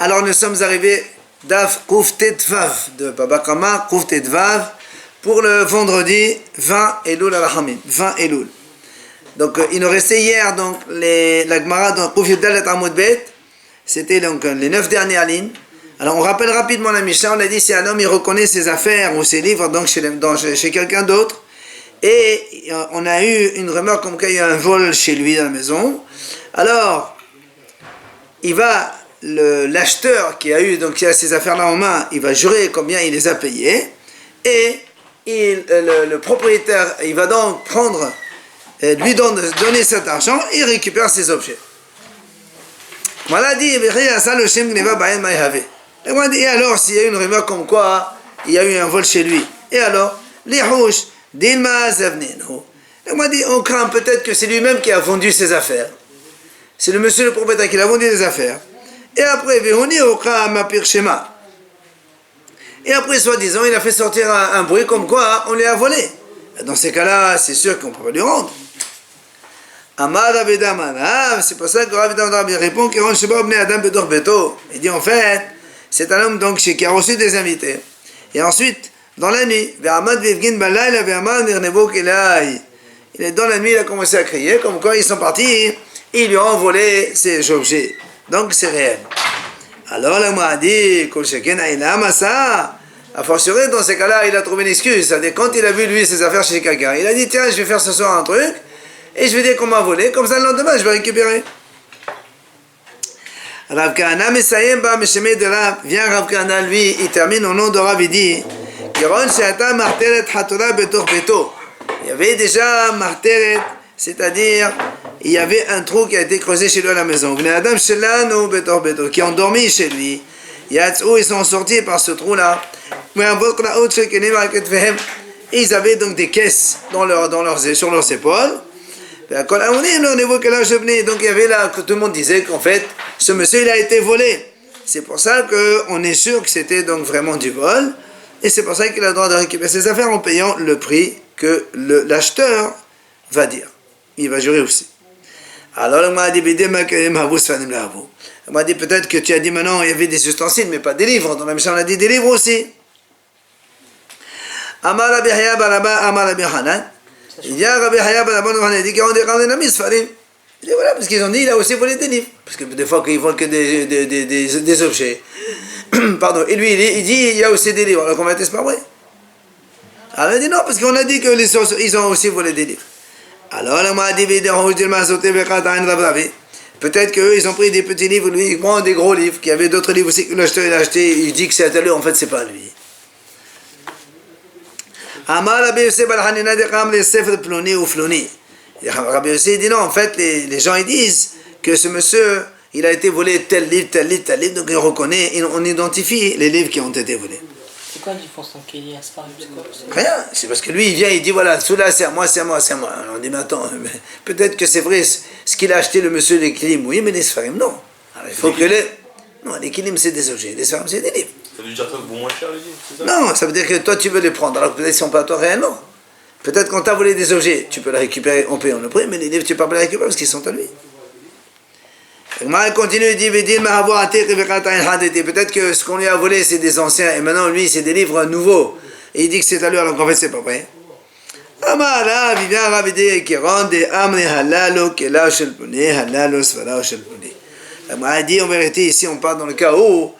Alors nous sommes arrivés Daf Kouf Tetvav de Baba Kama, Kouf Tetvav, pour le vendredi 20 Elul al-Hamid, 20 Elul. Donc il nous restait hier donc la Gemara dans Kouf Yudalet Amud Bet, c'était donc les 9 dernières lignes. Alors on rappelle rapidement la Mishnah, on a dit si un homme il reconnaît ses affaires ou ses livres donc chez quelqu'un d'autre, et on a eu une remarque comme qu'il y a un vol chez lui dans la maison, alors il va, l'acheteur qui a eu donc qui a ces affaires-là en main, il va jurer combien il les a payées, et le propriétaire, il va donc prendre, lui donner cet argent et récupère ses objets. Voilà dit, et alors s'il y a une rumeur comme quoi il y a eu un vol chez lui, et alors on craint peut-être que c'est lui-même qui a vendu ses affaires, c'est le monsieur le propriétaire qui a vendu des affaires, et après soi-disant il a fait sortir un bruit comme quoi on lui a volé. Dans ces cas-là c'est sûr qu'on ne peut pas lui rendre. C'est pour ça que Rav Damar répond il dit en fait c'est un homme donc qui a reçu des invités, et ensuite dans la nuit il est dans la nuit, il a commencé à crier comme quoi ils sont partis, ils lui ont volé ses objets, donc c'est réel. Alors là moi a dit a fortiori dans ces cas-là il a trouvé une excuse, c'est-à-dire quand il a vu lui ses affaires chez quelqu'un, il a dit tiens je vais faire ce soir un truc et je vais dire qu'on m'a volé, comme ça le lendemain je vais récupérer. Rav Kahana Mesayem Ba Meshemé de Rav, vient Rav Kahana, lui, il termine au nom de Rav, il dit Kiron Sheata Marteret Hatora Betor Beto. Il y avait déjà Marteret, c'est-à-dire il y avait un trou qui a été creusé chez lui à la maison. Vne Adam Shelanu Betor Beto, qui ont dormi chez lui. Yatzou, ils sont sortis par ce trou-là. Ils avaient donc des caisses sur leurs épaules. Donc il y avait là que tout le monde disait qu'en fait ce monsieur il a été volé. C'est pour ça qu'on est sûr que c'était donc vraiment du vol, et c'est pour ça qu'il a le droit de récupérer ses affaires en payant le prix que l'acheteur va dire. Il va jurer aussi. Alors on m'a dit peut-être que tu as dit maintenant il y avait des ustensiles mais pas des livres. Dans la Mishnah on a dit des livres aussi. Amar Rabbi Yahya Baraba Amar Rabbi Hanan. Il y a Rabbi Yahya Baraba il dit qu'on dérange les misfarim. Il dit voilà parce qu'ils ont dit il a aussi volé des livres, parce que des fois qu'ils volent que des objets. Pardon. Et lui il dit il y a aussi des livres. Alors comment est-ce pas vrai? Alors il dit non parce qu'on a dit que ils ont aussi volé des livres. Alors on m'a dit peut-être qu'eux ils ont pris des petits livres, lui il prend des gros livres, qu'il y avait d'autres livres aussi que l'acheteur il a acheté, il dit que c'est à lui, en fait c'est pas à lui. Amar Rabbi Yosef al-Hanina de Qam les Sefer Ploni ou Floni. Rabbi Yosef dit non, en fait les gens ils disent que ce monsieur il a été volé tel livre, donc il reconnaît, on identifie les livres qui ont été volés. C'est quoi la différence entre Kéli et Asparim? Rien, c'est parce que lui il vient, il dit voilà, celui-là c'est à moi. Alors on dit mais attends, peut-être que c'est vrai ce qu'il a acheté le monsieur les Kélim, oui, mais les Sfarim non. Alors il faut que non, les Kélim c'est des objets, les Sfarim c'est des livres. Ça veut dire que vaut moins cher les livres, c'est ça? Non, ça veut dire que toi tu veux les prendre, alors peut-être qu'ils sont pas à toi réellement. Peut-être qu'on t'a volé des objets, tu peux les récupérer en payant le prix, mais les livres tu peux pas les récupérer parce qu'ils sont à lui. Il continue, il dit peut-être que ce qu'on lui a volé c'est des anciens et maintenant lui c'est des livres nouveaux et il dit que c'est à lui alors qu'en fait c'est pas vrai. Il dit en vérité ici on part dans le cas où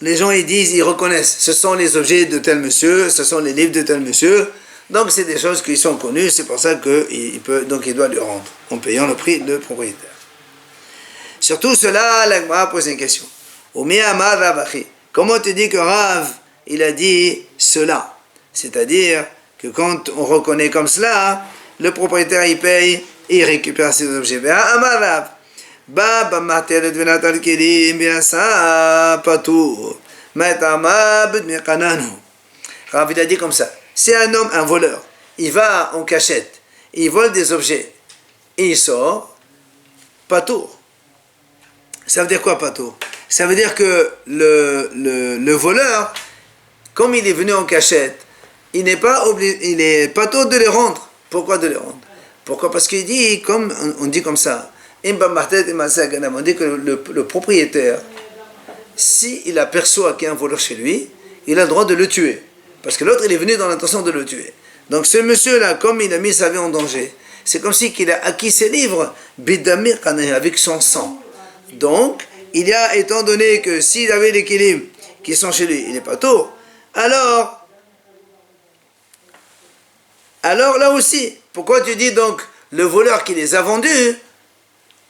les gens ils disent, ils reconnaissent ce sont les objets de tel monsieur, ce sont les livres de tel monsieur, donc c'est des choses qui sont connues, c'est pour ça qu'il doit lui rendre en payant le prix de propriétaire. Surtout cela, la Gemara pose une question. Comment tu dis que Rav, il a dit cela? C'est-à-dire que quand on reconnaît comme cela, le propriétaire il paye et il récupère ses objets. Rav, il a dit comme ça. Si un homme, un voleur, il va en cachette, il vole des objets et il sort, patour. Ça veut dire quoi, patour? Ça veut dire que le voleur, comme il est venu en cachette, il n'est pas obligé, il est patour de les rendre. Pourquoi de les rendre? Pourquoi? Parce qu'il dit, comme on dit comme ça, on dit que le propriétaire, s'il aperçoit qu'il y a un voleur chez lui, il a le droit de le tuer. Parce que l'autre, il est venu dans l'intention de le tuer. Donc ce monsieur-là, comme il a mis sa vie en danger, c'est comme si qu'il a acquis ses livres bidamir avec son sang. Donc, il y a, étant donné que s'il avait les kilim qui sont chez lui, il n'est pas tôt, alors là aussi, pourquoi tu dis donc le voleur qui les a vendus,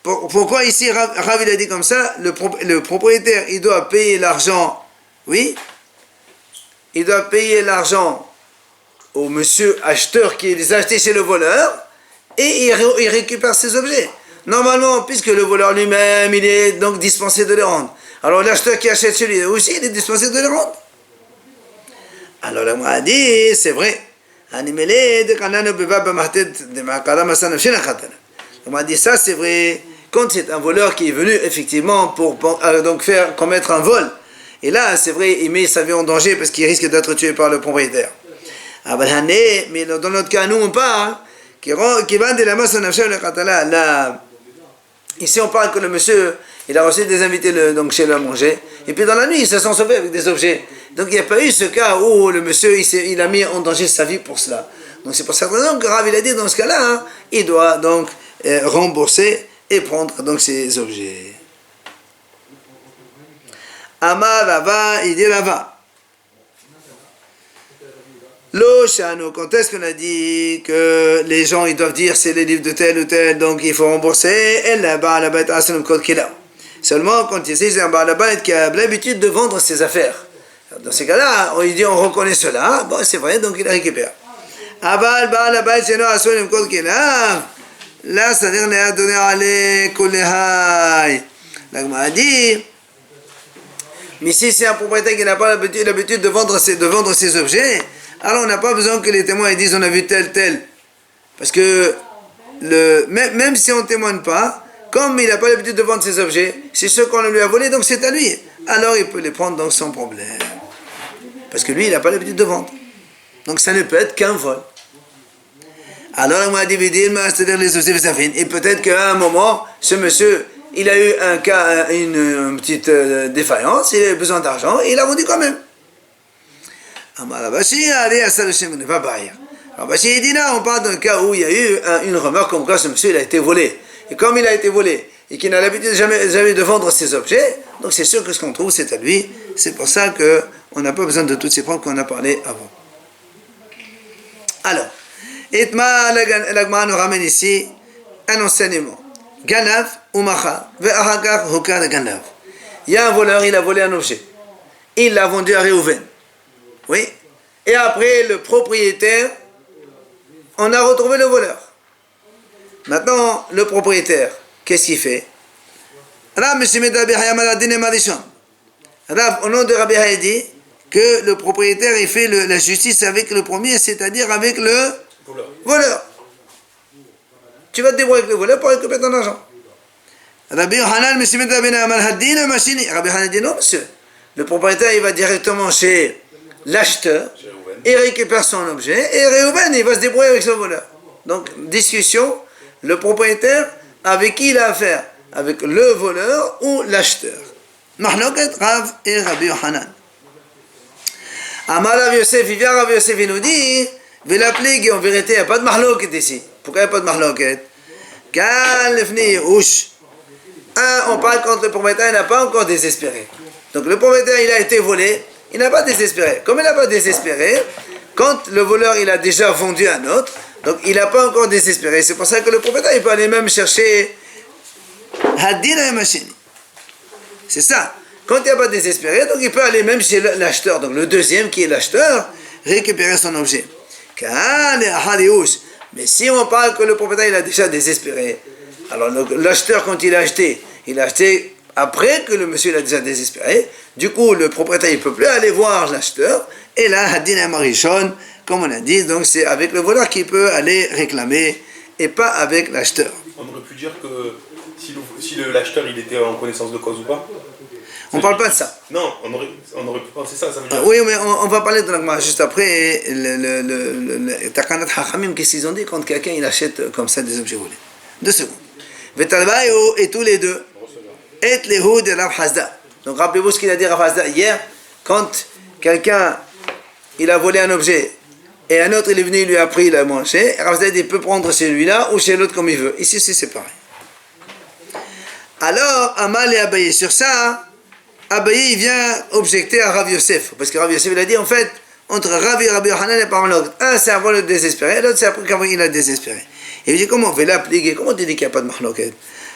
pourquoi ici Rav il a dit comme ça, le propriétaire il doit payer l'argent, oui, il doit payer l'argent au monsieur acheteur qui les a achetés chez le voleur et il récupère ses objets. Normalement, puisque le voleur lui-même il est donc dispensé de les rendre, alors l'acheteur qui achète chez lui aussi il est dispensé de les rendre. Alors là, moi a dit, c'est vrai. On m'a dit ça, c'est vrai. Quand c'est un voleur qui est venu effectivement pour donc faire commettre un vol, et là, c'est vrai, il met sa vie en danger parce qu'il risque d'être tué par le propriétaire. Mais dans notre cas, nous on parle qui va de la masse là. Ici, on parle que le monsieur, il a reçu des invités donc chez lui à manger, et puis dans la nuit, il se sent sauvé avec des objets. Donc il n'y a pas eu ce cas où le monsieur, il a mis en danger sa vie pour cela. Donc c'est pour cette raison que Rav, il a dit, dans ce cas-là, hein, il doit donc rembourser et prendre donc ses objets. Amar Rava, il dit Rava. L'Oshano, quand est-ce qu'on a dit que les gens ils doivent dire c'est les livres de tel ou tel, donc il faut rembourser, seulement quand il s'agit d'un Baal Habayit qui a l'habitude de vendre ses affaires. Dans ces cas-là, on dit on reconnaît cela, bon c'est vrai, donc il récupère. Aval Baal Habayit c'est non assurim kol kilav, là c'est-à-dire ne a donné à les kolehai. L'agma a dit, mais si c'est un propriétaire qui n'a pas l'habitude de vendre ses objets, alors on n'a pas besoin que les témoins disent on a vu tel. Parce que même si on ne témoigne pas, comme il n'a pas l'habitude de vendre ses objets, c'est ce qu'on lui a volé, donc c'est à lui. Alors il peut les prendre donc sans problème. Parce que lui, il n'a pas l'habitude de vendre. Donc ça ne peut être qu'un vol. Alors on m'a divisé, c'est-à-dire les objets, et peut-être qu'à un moment, ce monsieur, il a eu un cas, une petite défaillance, il a eu besoin d'argent, et il a vendu quand même. Rabashi ne va pas rire. Rabashi dit là, on parle d'un cas où il y a eu une remarque comme quoi ce monsieur il a été volé. Et comme il a été volé et qu'il n'a l'habitude jamais de vendre ses objets, donc c'est sûr que ce qu'on trouve c'est à lui. C'est pour ça qu'on n'a pas besoin de toutes ces preuves qu'on a parlé avant. Alors, Itma l'Agma nous ramène ici un enseignement. Ganav ou Macha, ve'ahakar hukar Ganav. Il y a un voleur, il a volé un objet. Il l'a vendu à Réhouven. Oui. Et après, le propriétaire, on a retrouvé le voleur. Maintenant, le propriétaire, qu'est-ce qu'il fait? Rav, au nom de Rabbi Haya dit que le propriétaire, il fait la justice avec le premier, c'est-à-dire avec le voleur. Tu vas te débrouiller avec le voleur pour récupérer ton argent. Rabbi Hanan dit non, monsieur. Le propriétaire, il va directement chez l'acheteur, il récupère son objet, et Réhouven, il va se débrouiller avec son voleur. Donc, discussion, le propriétaire, avec qui il a affaire? Avec le voleur ou l'acheteur? Mahloket Rav et Rabbi Hanan. Amar Rav Yosef, il vient Rav Yosef, il nous dit, vais l'appeler, en vérité, il n'y a pas de mahloket ici. Pourquoi il n'y a pas de mahloket? Car l'efni ouch. On parle quand le propriétaire n'a pas encore désespéré. Donc, le propriétaire, il a été volé, il n'a pas désespéré. Comme il n'a pas désespéré, quand le voleur il a déjà vendu un autre, donc il n'a pas encore désespéré. C'est pour ça que le propriétaire il peut aller même chercher Hadin Machini. C'est ça. Quand il n'a pas désespéré, donc il peut aller même chez l'acheteur, donc le deuxième qui est l'acheteur, récupérer son objet. Mais si on parle que le propriétaire il a déjà désespéré, alors l'acheteur quand il a acheté après que le monsieur il a déjà désespéré, du coup le propriétaire il ne peut plus aller voir l'acheteur, et là, Hadin Marishon, comme on a dit, donc c'est avec le voleur qu'il peut aller réclamer, et pas avec l'acheteur. On aurait pu dire que si l'acheteur il était en connaissance de cause ou pas. On ne parle pas de ça. Non, on aurait pu penser ça veut dire... Oui, mais on va parler de l'agma juste après, le Takanat Hachamim, qu'est-ce qu'ils ont dit quand quelqu'un il achète comme ça des objets volés. 2 secondes. Vetalbayo et tous les deux. Et les hou de Rav Hasda. Donc rappelez-vous ce qu'il a dit Rav Hasda hier, quand quelqu'un il a volé un objet et un autre il est venu, il lui a pris, il a mangé, Rav Hasda il peut prendre celui-là ou chez l'autre comme il veut. Ici c'est pareil. Alors Amal et Abaye, sur ça, Abaye il vient objecter à Rav Yosef, parce que Rav Yosef il a dit en fait, entre Rav et Rabbi Yochanan, il n'y a pas un autre. Un c'est un vol désespéré, l'autre c'est après qu'il a désespéré. Il lui dit comment on fait l'appliquer, comment tu dis qu'il n'y a pas de mahloket?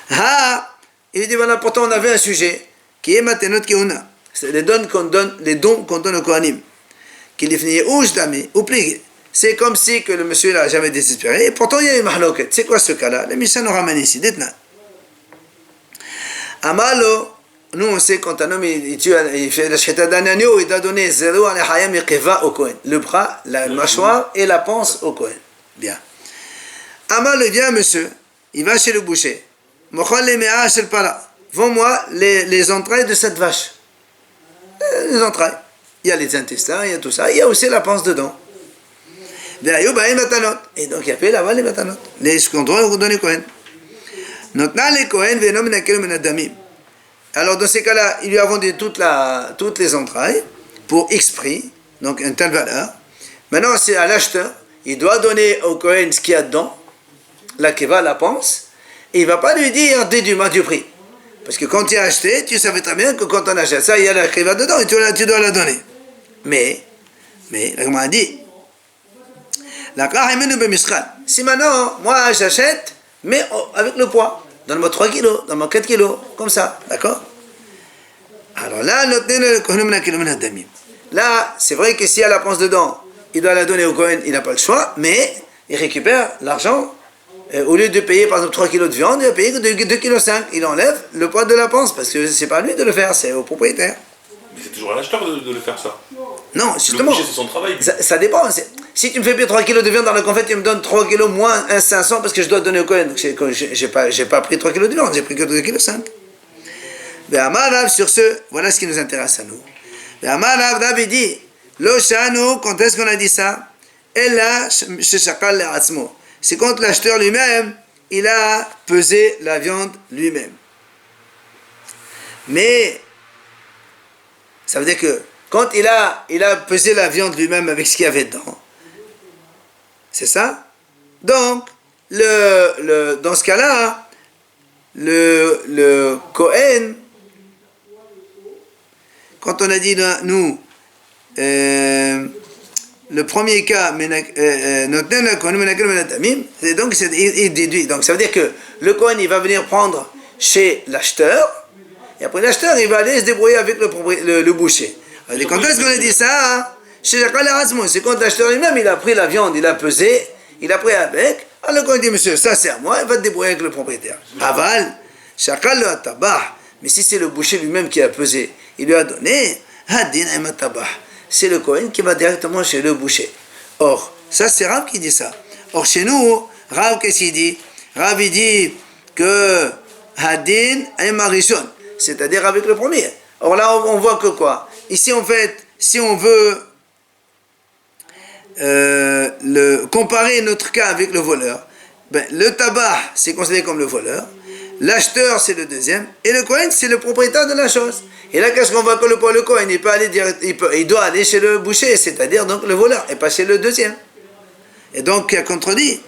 Ah, il lui dit voilà, pourtant on avait un sujet qui est Matenot Keuna, c'est les dons qu'on donne au Kohanim, qu'il est fini ou jdami ou plié. C'est comme si que le monsieur n'a jamais désespéré, et pourtant il y a une mahloket. C'est quoi ce cas-là? Le Mishnah nous ramène ici, dites-nous. Amalo, nous on sait quand un homme il fait la shchita d'un agneau, il doit donner 0 à l'echayam yekeva au Kohen. Le bras, la mâchoire et la panse au Kohen. Bien. Amalo vient monsieur, il va chez le boucher. Mochol le mea shel para. Vends-moi les entrailles de cette vache. Les entrailles. Il y a les intestins, il y a tout ça. Il y a aussi la panse dedans. Et donc il appelle là-bas les matanot. Les qu'on doit donner Kohen. Alors dans ces cas-là, il lui a vendu toutes les entrailles pour X prix, donc une telle valeur. Maintenant c'est à l'acheteur, il doit donner au Kohen ce qu'il y a dedans, la keva, la panse, et il ne va pas lui dire déduis-moi du prix. Parce que quand tu as acheté, tu savais très bien que quand on achète ça, il y a la keva dedans et tu dois la donner. Mais, la Gemara dit, si maintenant, moi j'achète, mais avec le poids. Donne-moi 3 kilos, donne-moi 4 kilos, comme ça, d'accord? Alors là, c'est vrai que s'il y a la panse dedans, il doit la donner au Kohen, il n'a pas le choix, mais il récupère l'argent. Au lieu de payer par exemple 3 kilos de viande, il va payer que 2,5 kg. Il enlève le poids de la panse, parce que c'est pas à lui de le faire, c'est au propriétaire. Mais c'est toujours à l'acheteur de le faire ça. Non, justement. Le boucher, c'est son travail. Ça dépend. Si tu me fais payer 3 kilos de viande dans la confette, tu me donnes 3 kilos moins 1,500 parce que je dois donner au Kohen. Donc j'ai pas pris 3 kilos de viande, j'ai pris que 2,5 kg. Sur ce, voilà ce qui nous intéresse à nous. David dit, Lo shanu, quand est-ce qu'on a dit ça? Ella sheshakal le'atzmo. C'est quand l'acheteur lui-même, il a pesé la viande lui-même. Mais, ça veut dire que quand il a pesé la viande lui-même avec ce qu'il y avait dedans, c'est ça? Donc, dans ce cas-là, le Kohen, quand on a dit nous, le premier cas, donc il déduit. Donc ça veut dire que le Kohen il va venir prendre chez l'acheteur, et après l'acheteur il va aller se débrouiller avec le boucher. Alors, quand est-ce qu'on a dit ça? Chez c'est quand l'acheteur lui-même il a pris la viande, il a pesé, il a pris avec. Alors le Kohen dit monsieur, ça c'est à moi, il va te débrouiller avec le propriétaire. Aval, chakal le tabah. Mais si c'est le boucher lui-même qui a pesé, il lui a donné, hadin tabah. C'est le Kohen qui va directement chez le boucher. Or, ça c'est Rav qui dit ça. Or chez nous, Rav qu'est-ce qu'il dit? Rav il dit que hadin est marishon, c'est-à-dire avec le premier. Or là on voit que quoi? Ici en fait, si on veut comparer notre cas avec le voleur, ben, le tabac c'est considéré comme le voleur, l'acheteur c'est le deuxième, et le Kohen c'est le propriétaire de la chose. Et là qu'est-ce qu'on voit que le Kohen il peut aller il doit aller chez le boucher, c'est-à-dire donc le voleur, et pas chez le deuxième. Et donc ça contredit,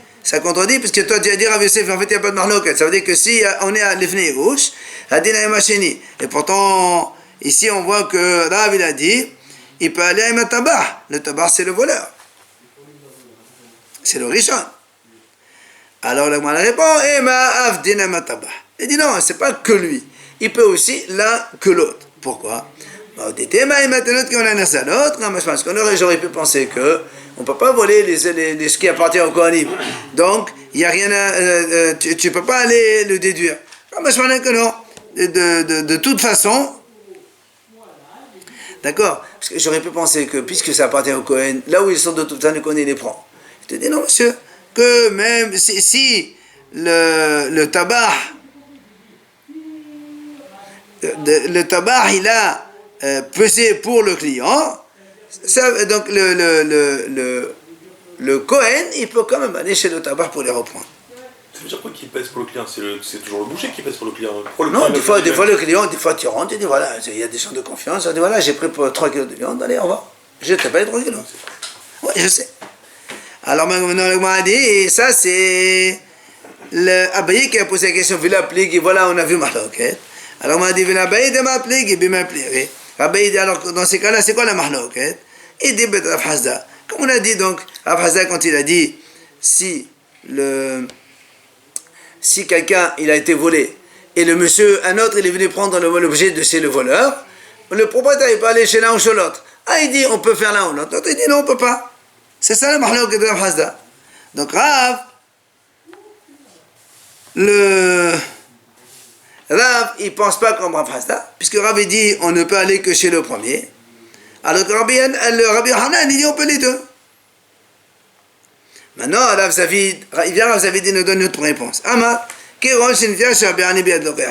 puisque toi tu vas dire à Yosef, en fait il n'y a pas de marloquette. Ça veut dire que si on est à l'Ifnei Rouge, à Dina Machini, et pourtant ici on voit que Rav il a dit, il peut aller à un tabac. Le tabac c'est le voleur. C'est le Rishon. Alors le Gemara répond, il dit non, c'est pas que lui. Il peut aussi l'un que l'autre. Pourquoi? Parce qu'on j'aurais pu penser que on ne peut pas voler ce qui appartient au Kohanim. Donc, il n'y a rien tu ne peux pas aller le déduire. Que non. De toute façon, d'accord? Parce que j'aurais pu penser que puisque ça appartient au Kohen, là où ils sont de toute façon, le Kohen les prend. Je te dis non, monsieur, que même si le tabac, il a pesé pour le client, ça, donc le Kohen, il peut quand même aller chez le tabac pour les reprendre. veut dire quoi qui pèse pour le client? C'est toujours le boucher qui pèse pour le client. Pourquoi le Non, client, des fois le client, des fois tu rentres, tu dis voilà, il y a des gens de confiance, tu dis voilà, j'ai pris pour 3 kilos de viande, allez, au revoir. Je te paye 3 kilos. Oui, je sais. Alors maintenant, le m'a dit, et ça c'est l'Abaye qui a posé la question, Vila Plig, et voilà, on a vu Mahloket. Alors on m'a dit, Vila Abaye de ma Plig, et Bima Plig. Abaye dit, alors dans ces cas-là, c'est quoi la Mahloket? Il dit, Bet Rav Hazda. Comme on a dit donc, Rav Hazda, quand il a dit, si quelqu'un il a été volé et le monsieur, un autre, il est venu prendre l'objet de chez le voleur, le propriétaire il peut aller chez l'un ou chez l'autre. Ah, il dit on peut faire l'un ou l'autre. L'autre il dit non, on peut pas. C'est ça le mahlok de Rav Hazda. Donc Rav, il pense pas comme Rav Hazda, puisque Rav il dit on ne peut aller que chez le premier. Alors que Rabbi Hanan il dit on peut les deux. Maintenant, Rav Zavid il nous donne une autre réponse.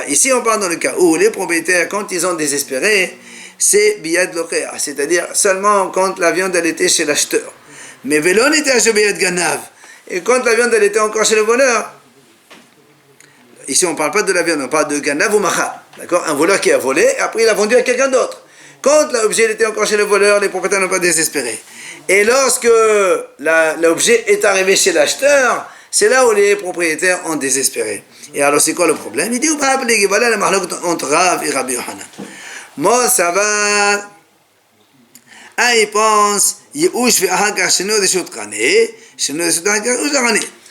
Ici, on parle dans le cas où les propriétaires, quand ils ont désespéré, c'est biyad loqea, c'est-à-dire seulement quand la viande elle était chez l'acheteur. Mais velon était chez biyad ganav. Et quand la viande elle était encore chez le voleur, ici on ne parle pas de la viande, on parle de ganav ou macha. D'accord? Un voleur qui a volé, et après il a vendu à quelqu'un d'autre. Quand l'objet était encore chez le voleur, les propriétaires n'ont pas désespéré. Et lorsque l'objet est arrivé chez l'acheteur, c'est là où les propriétaires ont désespéré. Et alors c'est quoi le problème? Il dit, voilà le mahlok entre Rav et Rabbi Yohanan. Moi, ça va. Ah, il pense,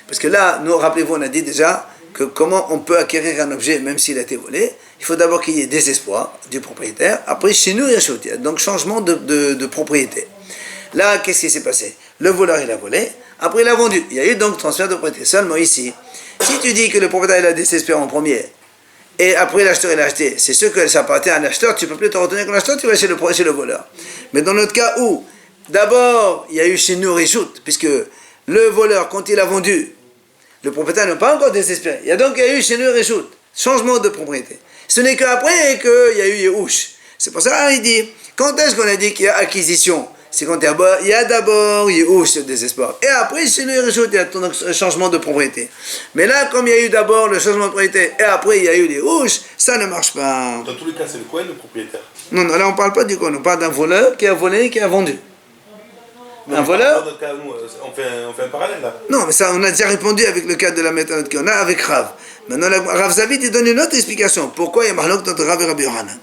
parce que là, nous, rappelez-vous, on a dit déjà que comment on peut acquérir un objet même s'il a été volé. Il faut d'abord qu'il y ait désespoir du propriétaire. Après, chez nous, il y a donc changement de propriété. Là, qu'est-ce qui s'est passé? Le voleur, il a volé. Après, il a vendu. Il y a eu donc transfert de propriété. Seulement ici, si tu dis que le propriétaire, il a désespéré en premier, et après l'acheteur, il a acheté, c'est sûr que ça appartient à l'acheteur, tu ne peux plus te retenir comme l'acheteur, tu vas chez le voleur. Mais dans notre cas où, d'abord, il y a eu chez nous Réchoute, puisque le voleur, quand il a vendu, le propriétaire n'a pas encore désespéré. Il y a eu chez nous Réchoute, changement de propriété. Ce n'est qu'après qu'il y a eu Yehush. C'est pour ça qu'il dit, quand est-ce qu'on a dit qu'il y a acquisition? C'est quand il y a d'abord Yehush, le désespoir. Et après, chez nous Réchoute, il y a un changement de propriété. Mais là, comme il y a eu d'abord le changement de propriété, et après il y a eu les Yehush, ça ne marche pas. Dans tous les cas, c'est le Kohen, le propriétaire. Non, là on ne parle pas du Kohen, on parle d'un voleur qui a volé et qui a vendu. Non, un voleur. Dans notre cas, nous, on fait un parallèle là. Non, mais ça, on a déjà répondu avec le cas de la méthode qu'on a avec Rav. Maintenant, Rav Zavid, il donne une autre explication. Pourquoi il y a mahlok entre Rav et Rabbi Yohanan?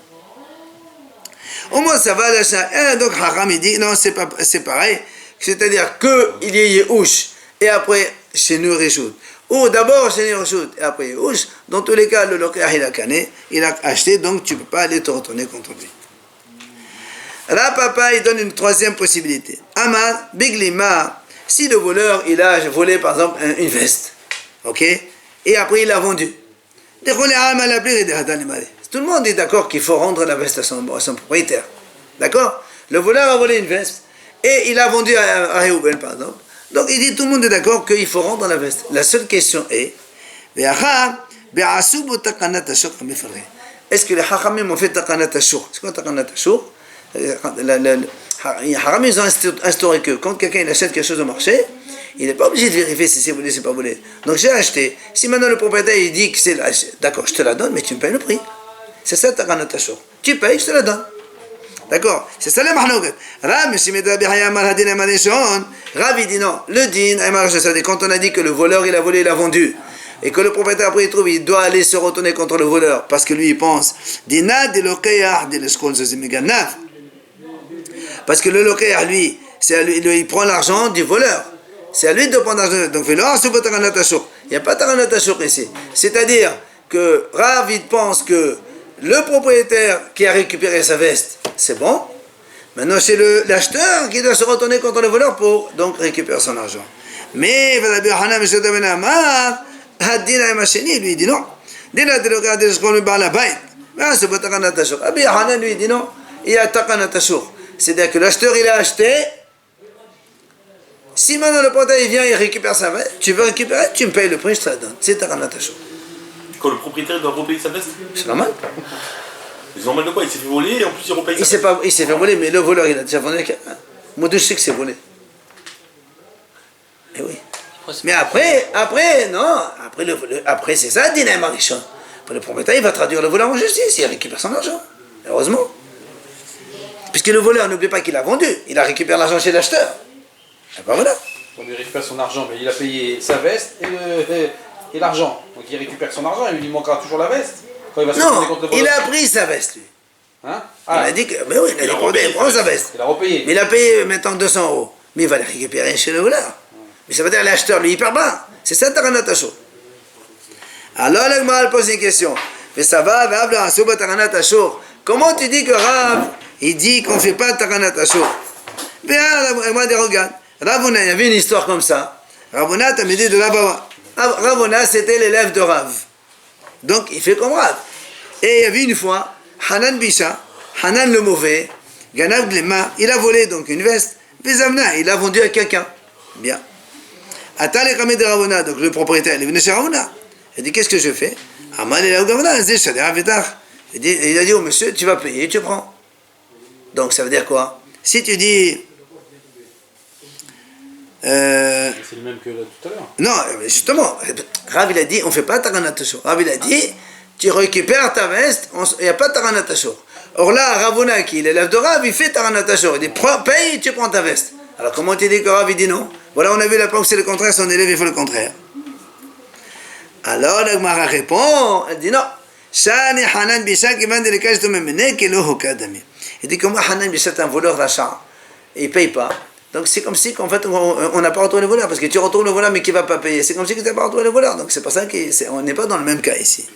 Au moins, ça va, là, donc Haram, il dit, non, c'est pareil. C'est-à-dire qu'il y ait Yehush, et après, chez nous, Réchoute. Ou d'abord, chez nous, Réchoute, et après, Yehush. Dans tous les cas, le local, il a canné, il a acheté, donc tu ne peux pas aller te retourner contre lui. Là, papa, il donne une troisième possibilité. Amar, Biglima, si le voleur, il a volé, par exemple, une veste, ok, et après, il l'a vendue. Tout le monde est d'accord qu'il faut rendre la veste à son propriétaire. D'accord? Le voleur a volé une veste, et il a vendu à Réhouben, par exemple. Donc, il dit, tout le monde est d'accord qu'il faut rendre la veste. La seule question est, est-ce que les Hachamim ont fait taqanat ashur? C'est quoi taqanat ashur? Les Haram, ils ont instauré que quand quelqu'un il achète quelque chose au marché, il n'est pas obligé de vérifier si c'est volé ou c'est pas volé. Donc j'ai acheté. Si maintenant le propriétaire il dit que c'est d'accord, je te la donne, mais tu me payes le prix. C'est ça ta kanatashur. Tu payes, je te la donne. D'accord? C'est ça le mahlouk. Rav il dit non. Le din, c'est quand on a dit que le voleur il a volé, il a vendu. Et que le propriétaire après il trouve, il doit aller se retourner contre le voleur parce que lui il pense. Parce que le locaire, lui, il prend l'argent du voleur. C'est à lui de prendre l'argent. Donc, il n'y a pas de taranatashur ici. C'est-à-dire que Rav, il pense que le propriétaire qui a récupéré sa veste, c'est bon. Maintenant, c'est l'acheteur qui doit se retourner contre le voleur pour donc récupérer son argent. Mais, lui, il dit non. Rabbi Hanan, lui, il dit non. Il y a taranatashur. C'est-à-dire que l'acheteur, il a acheté. Si maintenant le propriétaire il vient, il récupère sa veste, tu veux récupérer, tu me payes le prix, je te la donne. C'est ta ranatashur. Quand le propriétaire doit repayer sa veste? C'est normal. C'est normal de quoi? Il s'est fait voler et en plus il repaye sa veste. Il s'est fait voler, mais le voleur, il a déjà vendu. Moi, je sais que c'est volé. Eh oui. Mais après, non, après c'est ça, Dina Marichon. Pour le propriétaire, il va traduire le voleur en justice, il récupère son argent. Heureusement. Puisque le voleur, n'oublie pas qu'il a vendu, il a récupéré l'argent chez l'acheteur. Et ben voilà. On lui récupère son argent, mais il a payé sa veste et l'argent. Donc il récupère son argent, il lui manquera toujours la veste. Quand il va se retourner contre le Non, voleur. il a pris sa veste, lui. Hein? Il a dit que, mais oui, il a dit, prends sa veste. Il a repayé. Mais il a payé maintenant 200 €. Mais il va les récupérer chez le voleur. Mais ça veut dire l'acheteur, lui, il perd pas. C'est ça, Taranat Ashur. Alors, l'Agmara pose une question. Mais ça va, Taranat Ashur. Comment tu dis que Rav, il dit qu'on ne fait pas Taranat Ashur? Bien, l'Agmara dit, regarde. Ravuna, il y avait une histoire comme ça. Ravuna, t'as dit de Ravava. Ravuna, c'était l'élève de Rav. Donc, il fait comme Rav. Et il y avait une fois, Hanan Bisha, Hanan le mauvais, Ganav Glema, il a volé donc une veste. Bezamna, il a vendu à quelqu'un. Bien. Atal et de Ravuna, donc le propriétaire, il est venu chez Ravuna. Il dit, qu'est-ce que je fais? Amal et Ravuna, il a dit, oh monsieur, tu vas payer, tu prends. Donc, ça veut dire quoi? Si tu dis. C'est le même que là, tout à l'heure. Non, justement, Rav il a dit, on ne fait pas Taranat Ashur. Rav il a dit, tu récupères ta veste, il n'y a pas Taranat Ashur. Or là, Ravuna, qui est l'élève de Rav, il fait Taranat Ashur. Il dit, paye, tu prends ta veste. Alors comment tu dis que Rav il dit non? Voilà, on a vu la preuve que c'est le contraire, son élève il fait le contraire. Alors la Gemara répond, elle dit non. Shani Hanan Bisha qui vend les cages de Memene, qui est le Hokadami. Il dit, comment Hanan Bisha est un voleur d'achat, et il ne paye pas. Donc c'est comme si qu'en fait on n'a pas retourné le voleur, parce que tu retournes le voleur mais qui ne va pas payer. C'est comme si tu n'as pas retourné le voleur. Donc c'est pour ça qu'on n'est pas dans le même cas ici.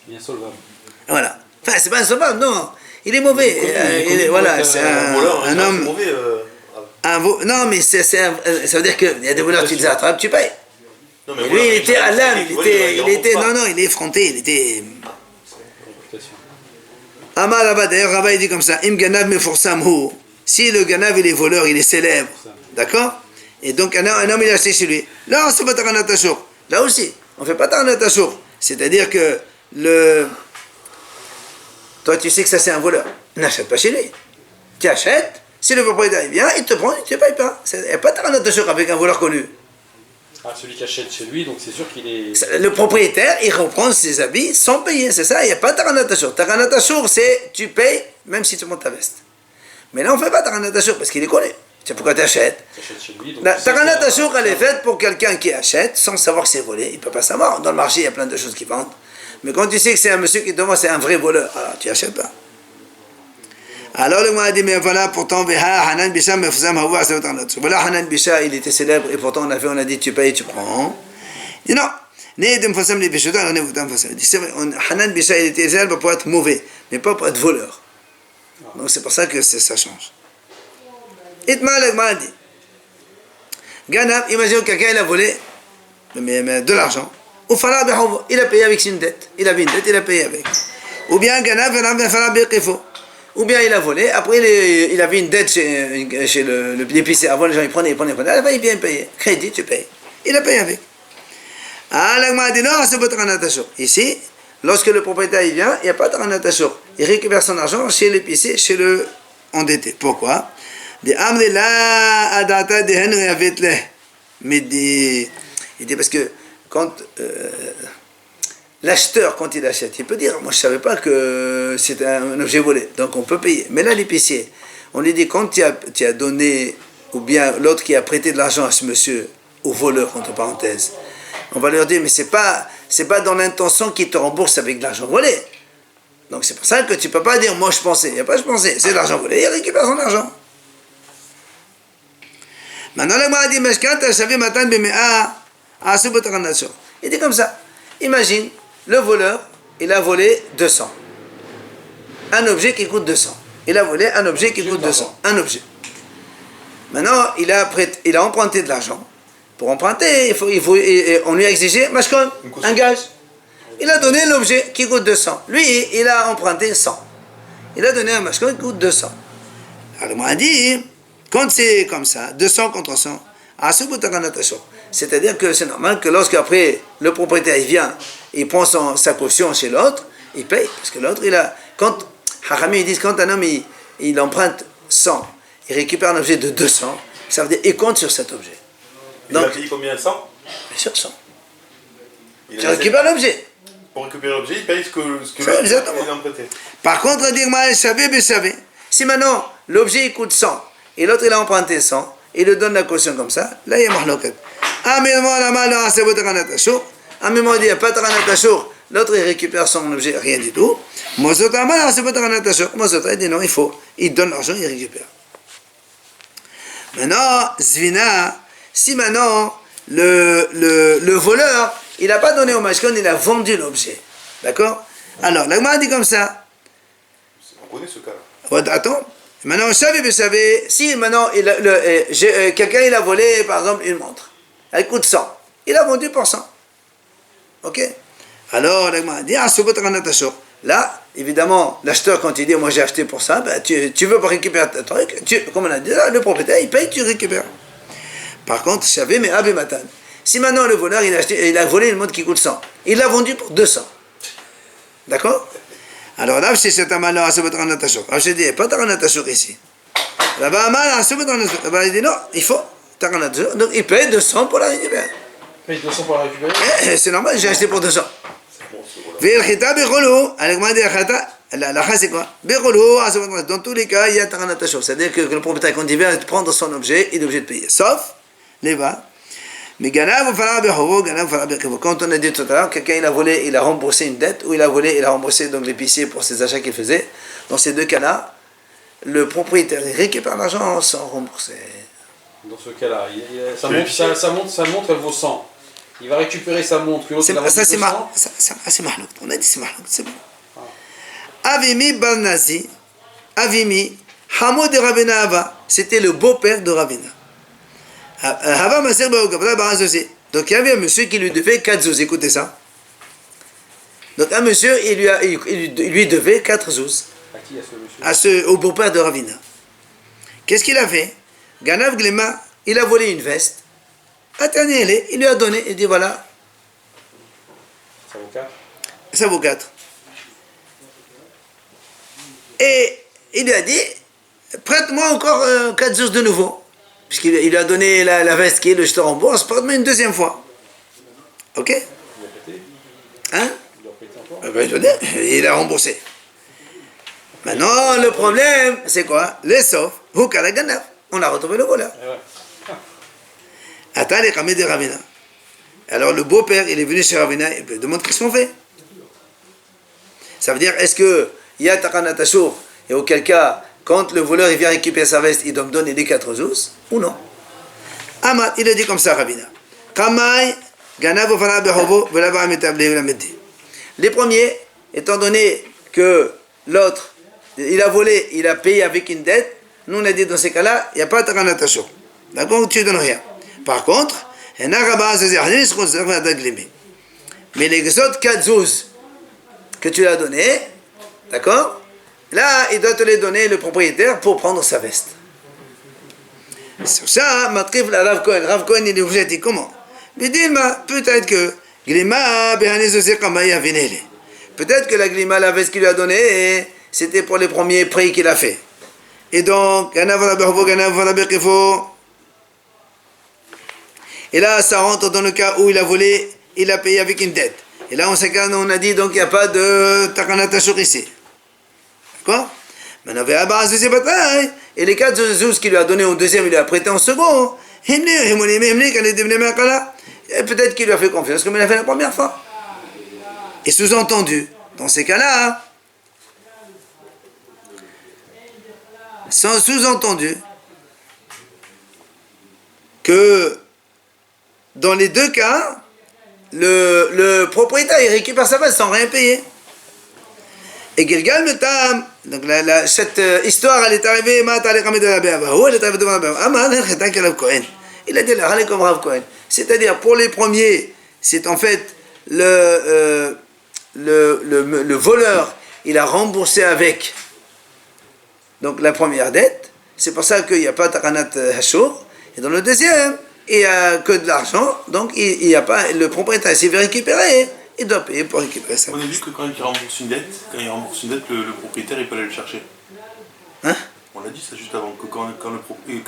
Il est insolvable. Voilà. Enfin, c'est pas insolvable, non. Il est mauvais. Voilà, c'est un homme. Mauvais, Non, mais ça veut dire qu'il y a des voleurs, tu les attrapes, tu payes. non, mais Et voilà, lui, il était à l'âme, il était. pas. Non, il est effronté, il était. Amar là-bas, d'ailleurs, Rabat, il dit comme ça, Im Ganav Meforsam Hu. Si le Ganav, il est voleur, il est célèbre. D'accord? Et donc, un homme, il a acheté chez lui. Là, on ne fait pas Taranat Ashur. Là aussi, on ne fait pas Taranat Ashur. C'est-à-dire que toi, tu sais que ça, c'est un voleur. N'achète pas chez lui. Tu achètes, si le propriétaire vient, il te prend, tu ne payes pas. Il n'y a pas Taranat Ashur avec un voleur connu. Ah, celui qui achète chez lui, donc c'est sûr qu'il est. Le propriétaire, il reprend ses habits sans payer, c'est ça, il n'y a pas Taranat Ashur. Taranat Ashur, c'est tu payes même si tu montes ta veste. Mais là, on ne fait pas Taranat Ashur parce qu'il est connu. C'est pourquoi tu achètes. Chez lui, donc Taranat Ashur, elle est faite pour quelqu'un qui achète sans savoir que c'est volé. Il ne peut pas savoir. Dans le marché, il y a plein de choses qui vendent. Mais quand tu sais que c'est un monsieur qui te vend, c'est un vrai voleur, alors tu n'achètes pas. Alors le m'a dit, mais voilà, pourtant, Hanan Bisha me faisait m'avoir à Taranat Ashur. Voilà, Hanan Bisha, il était célèbre et pourtant on a dit tu payes, tu prends. Il dit non. Il dit c'est vrai, Hanan Bisha, il était célèbre pour être mauvais, mais pas pour être voleur. Donc c'est pour ça que ça change. Itma l'Agmara dit, Ganab, imagine quelqu'un il a volé de l'argent, ou Farah Behovo, il a payé avec une dette. Il avait une dette, il a payé avec. Ou bien Ganab, Farah Behovo. Ou bien il a volé, après il avait une dette chez l'épicier. Avant les gens ils prenaient, à la fin il vient payer. Crédit, tu payes. Il a payé avec. Ah, l'Agmara dit non, c'est pas Taranat Ashur. Ici, lorsque le propriétaire il vient, il n'y a pas Taranat Ashur. Il récupère son argent chez l'épicier, chez le endetté. Pourquoi? Mais il dit parce que quand l'acheteur, quand il achète, il peut dire, moi je ne savais pas que c'était un objet volé, donc on peut payer. Mais là, l'épicier, on lui dit, quand tu as donné, ou bien l'autre qui a prêté de l'argent à ce monsieur, au voleur, entre parenthèses, on va leur dire, mais c'est pas dans l'intention qu'il te rembourse avec de l'argent volé. Donc c'est pour ça que tu ne peux pas dire, moi je pensais. Il n'y a pas je pensais, c'est de l'argent volé, il récupère son argent. Maintenant, le m'a dit, il dit comme ça, imagine, le voleur, il a volé 200. Un objet qui coûte 200. Il a volé un objet qui coûte 200. Un objet. Maintenant, il a emprunté de l'argent. Pour emprunter, on lui a exigé un gage. Il a donné l'objet qui coûte 200. Lui, il a emprunté 100. Il a donné un mashkon qui coûte 200. Alors, il m'a dit, quand c'est comme ça, 200 contre 100, c'est-à-dire que c'est normal que lorsque après le propriétaire il vient, il prend sa caution chez l'autre, il paye. Parce que l'autre, quand Hachami ils disent, quand un homme il emprunte 100, il récupère un objet de 200, ça veut dire il compte sur cet objet. Il a Donc, payé combien? 100? bien sûr, 100. Il Tu a récupères l'objet. Pour récupérer l'objet, il paye ce que Ça, exactement. il a emprunté. Par contre, si maintenant l'objet il coûte 100 et l'autre il a emprunté 100, il lui donne la caution comme ça, là il y a mahloukat. À un moment, il dit, il n'y a pas de taranatashur, l'autre il récupère son objet, rien du tout. Mosot il dit non, il donne l'argent, il récupère. Maintenant, Zvina, si maintenant le voleur, il n'a pas donné au mashkon, il a vendu l'objet. D'accord? Alors, l'agma dit comme ça. On connaît ce cas-là. Attends. Maintenant, si maintenant quelqu'un il a volé par exemple une montre, elle coûte 100, il a vendu pour 100. Ok? Alors, l'agma dit, là, évidemment, l'acheteur, quand il dit, moi j'ai acheté pour ça, ben, tu veux pas récupérer ton truc, comme on a dit, là, le propriétaire, il paye, tu récupères. Par contre, mais Abimatan. Si maintenant le voleur, il a volé une montre qui coûte 100, il l'a vendue pour 200. D'accord? Alors là, c'est cet amal-là, c'est votre ranatashur. Alors je dis, pas ta ranatashur ici. Là-bas, là-bas, il dit, non, il faut ta ranatashur. Donc il paye 200 pour la récupérer. Il paye 200 pour la récupérer. C'est normal, j'ai acheté pour 200. C'est quoi? Dans tous les cas, il y a taranatashur. C'est-à-dire que le propriétaire, quand il vient prendre son objet, il est obligé de payer. Sauf les bas. Mais quand on a dit tout à l'heure, quelqu'un il a volé, il a remboursé une dette, ou il a volé, il a remboursé donc l'épicier pour ses achats qu'il faisait. Dans ces deux cas-là, le propriétaire récupère l'argent sans rembourser. Dans ce cas-là, sa montre, elle vaut 100. Il va récupérer sa montre. Ça c'est mahlouk. On a dit c'est mahlouk, c'est bon. Avimi Barnazi, Avimi, Hamoud de Ravina Hava, c'était le beau-père de Ravina. Hava Maser Baoukabra Barazosé. Donc il y avait un monsieur qui lui devait 4 zouz, écoutez ça. Donc un monsieur, il lui devait 4 zouz. À qui, à ce monsieur? Au beau-père de Ravina. Qu'est-ce qu'il a fait? Ganav Glema, il a volé une veste. Attendez, il lui a donné, il dit voilà. Ça vaut 4. Ça vaut 4. Et il lui a dit, prête-moi encore 4 zouz de nouveau. Puisqu'il lui a donné la veste qui est le je te rembourse, prête-moi une deuxième fois. Ok? Il a prêté. Hein? Il a prêté encore. Il a remboursé. Maintenant, le problème, c'est quoi? Le sauf, Hukala Ganav. On a retrouvé le voleur. Attends, les Kamé de Ravina. Alors le beau-père, il est venu chez Ravina, il lui demande qu'est-ce qu'on fait. Ça veut dire, est-ce qu'il y a Takanatashur, et auquel cas, quand le voleur il vient récupérer sa veste, il doit me donner les 4 zouz, ou non? Ahmad, il a dit comme ça, Ravina. Kamay, Ganav, Fala, Behovo, Velava, Metable, Velamedi. Les premiers, étant donné que l'autre, il a volé, il a payé avec une dette, nous on a dit dans ces cas-là, il n'y a pas de taranatashur. D'accord? Tu ne donnes rien. Par contre, mais les autres 4 zouz que tu lui as donnés, d'accord? Là, il doit te les donner le propriétaire pour prendre sa veste. Sur ça, Matrif la Rav Cohen, il est obligé de dire comment? Mais dis-moi, peut-être que Glima, peut-être que la Glima, la veste qu'il lui a donnée, c'était pour les premiers prix qu'il a fait. Et donc, et là, ça rentre dans le cas où il a volé, il a payé avec une dette. Et là, on a dit, donc, il n'y a pas de takanatashur ici. D'accord? Et les 4 zouz qu'il lui a donné au deuxième, il lui a prêté en second. Peut-être qu'il lui a fait confiance, comme il a fait la première fois. Et sous-entendu, dans ces cas-là, sans sous-entendu que dans les deux cas, le propriétaire il récupère sa veste sans rien payer. Et Gilgal Metam, donc cette histoire elle est arrivée, il a dit comme Rav Cohen. C'est-à-dire pour les premiers, c'est en fait le voleur, il a remboursé avec donc la première dette, c'est pour ça qu'il n'y a pas Takanat Hashur. Et dans le deuxième, il n'y a que de l'argent, donc il n'y a pas, le propriétaire s'il veut récupérer, il doit payer pour récupérer ça. On a vu que quand il rembourse une dette, le propriétaire il peut aller le chercher. Hein? On l'a dit ça juste avant, que quand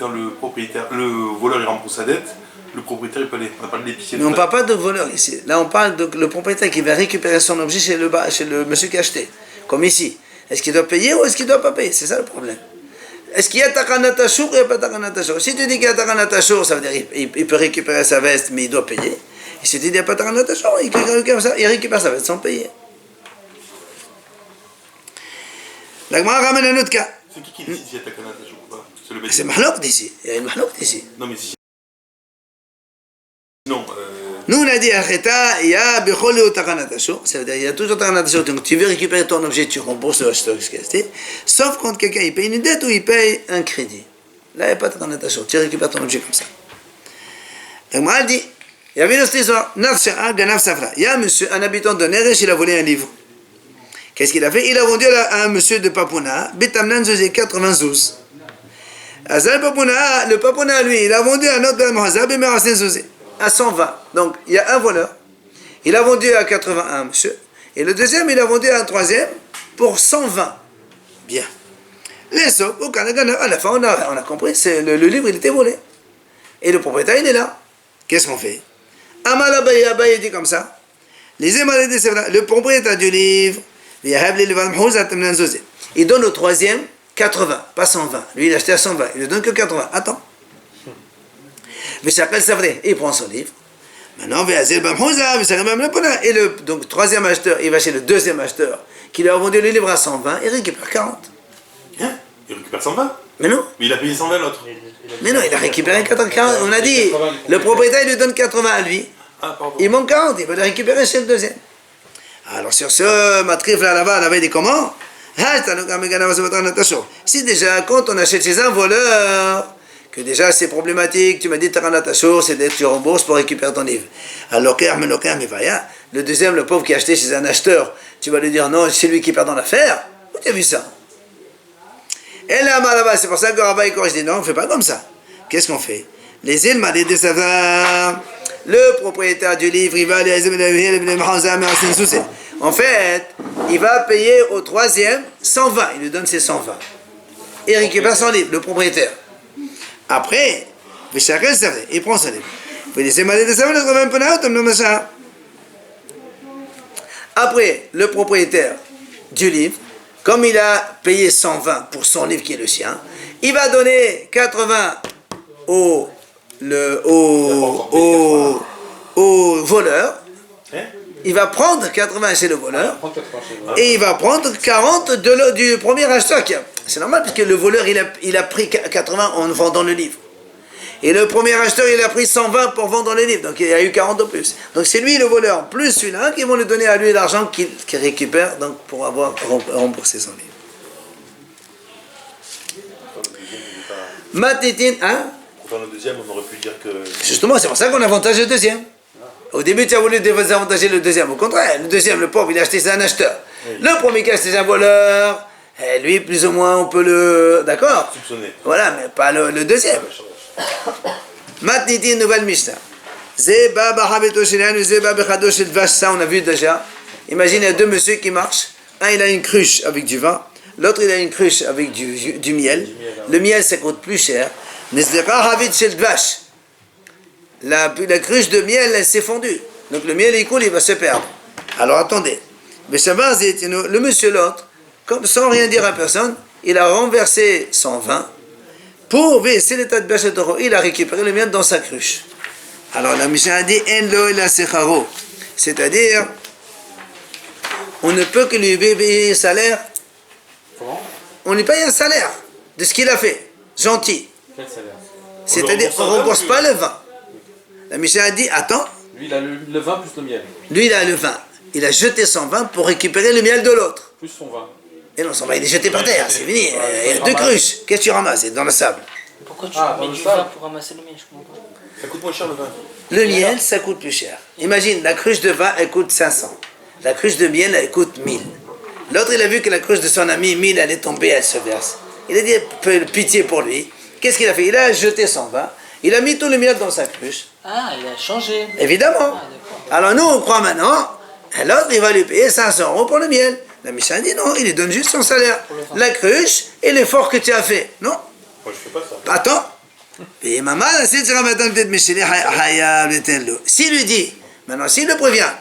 le propriétaire, le voleur il rembourse sa dette, le propriétaire il peut aller. On a parlé de l'épicier. Mais on ne parle pas de voleur ici. Là, on parle de le propriétaire qui va récupérer son objet chez le monsieur qui a acheté. Comme ici. Est-ce qu'il doit payer ou est-ce qu'il ne doit pas payer? C'est ça le problème. Est-ce qu'il y a takanat ashur ou il n'y a pas takanat ashur? Si tu dis qu'il y a takanat ashur, ça veut dire qu'il peut récupérer sa veste, mais il doit payer. Et si tu dis qu'il n'y a pas takanat ashur, il récupère sa veste sans payer. La Gemara ramène un autre cas. C'est qui décide s'il y a takanat ashur ou pas? C'est le C'est Mahlok d'ici. Il y a une Mahlok d'ici. Non mais si. Non. Nous, on a dit, Arrêta, il y a Bechol ou Takanat Ashur. Ça veut dire, il y a toujours Takanat Ashur. Donc, tu veux récupérer ton objet, tu rembourses le acheteur qui a acheté. Sauf quand quelqu'un il paye une dette ou il paye un crédit. Là, il n'y a pas Takanat Ashur. Tu récupères ton objet comme ça. Donc, moi, elle dit, il y avait une autre histoire. Il y a un monsieur, un habitant de Neresh, il a volé un livre. Qu'est-ce qu'il a fait? Il a vendu à un monsieur de Papouna, Betamnan Zozé 92. Azal Papouna, le Papouna, lui, il a vendu à un autre Ben Mohazab et Merasen Zozé. À 120. Donc, il y a un voleur. Il a vendu à 81, monsieur. Et le deuxième, il a vendu à un troisième pour 120. Bien. Les autres, au Canada, à la fin, on a compris, le livre, il était volé. Et le propriétaire, il est là. Qu'est-ce qu'on fait? Amal Abaye dit comme ça. Le propriétaire du livre, il donne au troisième 80, pas 120. Lui, il a acheté à 120. Il ne donne que 80. Attends. Il prend son livre. Maintenant, et donc, troisième acheteur, il va chez le deuxième acheteur qui lui a vendu le livre à 120, il récupère 40. Hein? Il récupère 120? Mais non. Mais il a payé 120 l'autre. Mais non, il a récupéré 40. On a dit, le propriétaire, il lui donne 80 à lui. Ah, pardon. Il manque 40, il va le récupérer chez le deuxième. Alors, sur ce, Matrif là-bas, elle avait dit comment? Si déjà, quand on achète chez un voleur, que déjà c'est problématique, tu m'as dit Takanat Ashur, c'est d'être tu rembourses pour récupérer ton livre. Alors, le deuxième, le pauvre qui a acheté chez un acheteur, tu vas lui dire non, c'est lui qui perd dans l'affaire. Où tu as vu ça? Et là, là-bas, c'est pour ça que Rabbi corrige dit non, on ne fait pas comme ça. Qu'est-ce qu'on fait? Les îles m'a dit le propriétaire du livre, il va aller en fait, il va payer au troisième 120, il lui donne ses 120. Il récupère son livre, le propriétaire. Après, il prend son livre. Après, le propriétaire du livre, comme il a payé 120 pour son livre qui est le sien, il va donner 80 au voleur. Il va prendre 80 chez le voleur et il va prendre 40 du premier acheteur. C'est normal puisque le voleur il a pris 80 en vendant le livre. Et le premier acheteur il a pris 120 pour vendre le livre. Donc il y a eu 40 de plus. Donc c'est lui le voleur plus celui-là qui vont lui donner à lui l'argent qu'il récupère donc pour avoir remboursé son livre. Matitin, hein? Pour faire le deuxième, on aurait pu dire que... Justement, c'est pour ça qu'on avantage le deuxième. Au début, tu as voulu désavantager le deuxième. Au contraire, le deuxième, le pauvre, il a acheté, c'est un acheteur. Oui. Le premier qui a acheté, c'est un voleur. Et lui, plus ou moins, on peut le... D'accord? Soupçonner. Voilà, mais pas le deuxième. Matniti, nouvelle Mishnah. Zeba bahabito shilanu, zeba bechado shel vache, ça on a vu déjà. Imagine, il y a deux messieurs qui marchent. Un, il a une cruche avec du vin. L'autre, il a une cruche avec du miel. Le miel, ça coûte plus cher. La cruche de miel, elle s'est fondue. Donc le miel, il coule, il va se perdre. Alors attendez. Le monsieur l'autre, comme sans rien dire à personne, il a renversé son vin pour baisser l'état de bêche. Il a récupéré le miel dans sa cruche. Alors la Mishnah a dit Enlo la secharo. C'est-à-dire, on ne peut que lui payer un salaire. Comment? On lui paye un salaire de ce qu'il a fait. Gentil. Quel salaire? C'est-à-dire, on ne rembourse pas le vin. La Mishnah a dit, attends. Lui, il a le vin plus le miel. Lui, il a le vin. Il a jeté son vin pour récupérer le miel de l'autre. Plus son vin. Et non, son vin, il est jeté par terre, c'est fini. Il y a deux cruches. Qu'est-ce que tu ramasses? C'est dans le sable. Pourquoi tu mets du vin pour ramasser le miel? Je comprends pas. Ça coûte moins cher le vin. Le miel, ça coûte plus cher. Imagine, la cruche de vin, elle coûte 500. La cruche de miel, elle coûte 1000. L'autre, il a vu que la cruche de son ami, 1000, elle est tombée, elle se verse. Il a dit, pitié pour lui. Qu'est-ce qu'il a fait? Il a jeté son vin. Il a mis tout le miel dans sa cruche. Ah, il a changé. Évidemment. Ah, alors nous, on croit maintenant, l'autre, il va lui payer 500 € pour le miel. La Mishnah dit non, il lui donne juste son salaire. La cruche et l'effort que tu as fait. Non? Moi, je fais pas ça. Attends. Et maman, s'il lui dit, maintenant s'il le prévient,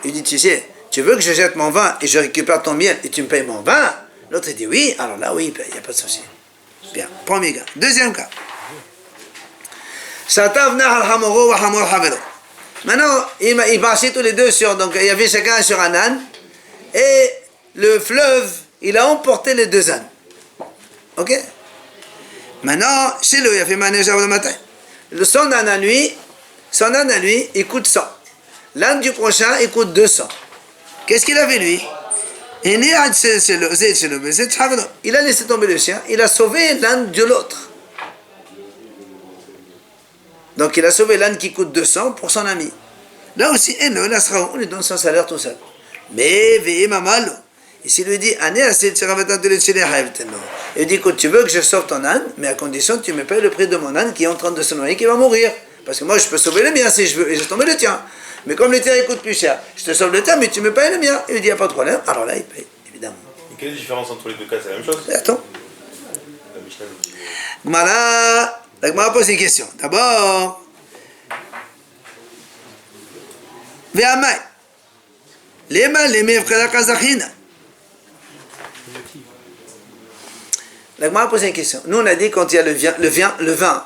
il dit, tu sais, tu veux que je jette mon vin et je récupère ton miel et tu me payes mon vin? L'autre il dit oui, alors là oui, il n'y a pas de souci. Bien, premier cas. Deuxième cas. Maintenant, ils marchaient tous les deux sur, donc il y avait chacun sur un âne, et le fleuve, il a emporté les deux ânes. Ok? Maintenant, chez lui, il a fait manège le matin. Son âne à lui, il coûte 100. L'âne du prochain, il coûte 200. Qu'est-ce qu'il avait lui? Il a laissé tomber le chien, il a sauvé l'âne de l'autre. Donc il a sauvé l'âne qui coûte 200 pour son ami. Là aussi, on lui donne son salaire tout seul. Mais veillez mamalo. Ici il lui dit, il dit, écoute, tu veux que je sauve ton âne, mais à condition que tu me payes le prix de mon âne qui est en train de se noyer, qui va mourir. Parce que moi je peux sauver le mien si je veux, et j'ai tombé le tien. Mais comme le tien il coûte plus cher, je te sauve le tien, mais tu me payes le mien. Il lui dit, il n'y a pas de problème. Alors là, il paye, évidemment. Et quelle est la différence entre les deux cas? C'est la même chose? Mais attends. La Mishnah nous dit. La Gemara pose une question. D'abord, Ve'amai. Lema lemé frère Kazachina. La Gemara pose une question. Nous on a dit quand il y a le vin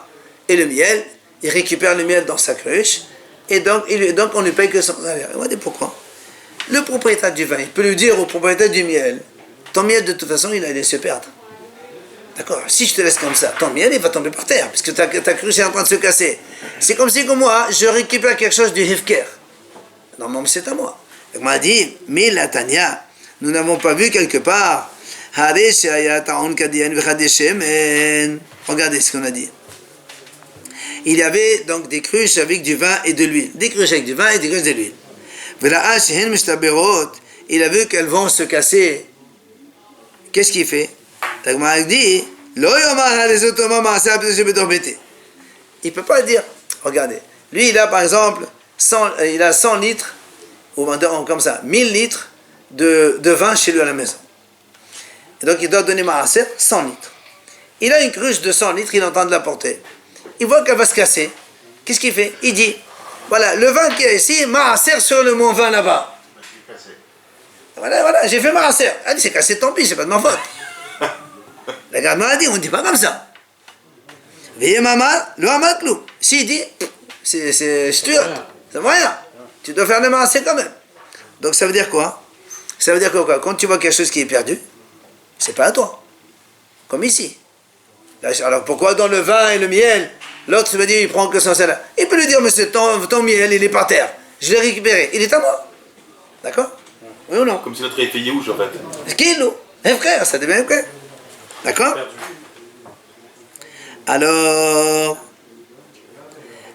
et le miel, il récupère le miel dans sa cruche et donc on ne lui paye que son salaire. On va dire pourquoi. Le propriétaire du vin, il peut lui dire au propriétaire du miel, ton miel de toute façon il allait se perdre. D'accord? Si je te laisse comme ça, ton miel il va tomber par terre puisque ta cruche est en train de se casser. C'est comme si comme moi je récupère quelque chose du Hifker. Normalement c'est à moi. On m'a dit, mais la Tania, nous n'avons pas vu quelque part. Regardez ce qu'on a dit. Il y avait donc des cruches avec du vin et de l'huile. Des cruches avec du vin et des cruches de l'huile. Il a vu qu'elles vont se casser. Qu'est-ce qu'il fait? Il dit, il ne peut pas dire, regardez, lui il a par exemple 100 litres, ou comme ça, 1000 litres de vin chez lui à la maison. Et donc il doit donner maaser 100 litres. Il a une cruche de 100 litres, il est en train de la porter. Il voit qu'elle va se casser. Qu'est-ce qu'il fait? Il dit, voilà, le vin qui est ici, maaser sur le mon vin là-bas. Voilà, j'ai fait maaser. Elle dit, c'est cassé, tant pis, c'est pas de ma faute. La garde m'a dit, on ne dit pas comme ça. Veillez maman, le hamaklou. S'il dit, c'est sûr, ça va rien. Tu dois faire des maaser quand même. Donc ça veut dire quoi? Ça veut dire que quoi? Quand tu vois quelque chose qui est perdu, c'est pas à toi. Comme ici. Alors pourquoi dans le vin et le miel, l'autre se dit il prend que son salaire? Il peut lui dire mais c'est ton miel, il est par terre. Je l'ai récupéré, il est à moi. D'accord? Oui ou non? Comme si notre était Yéhouch en fait. Ce qui est nous? Un frère, ça devient un frère. D'accord? Alors,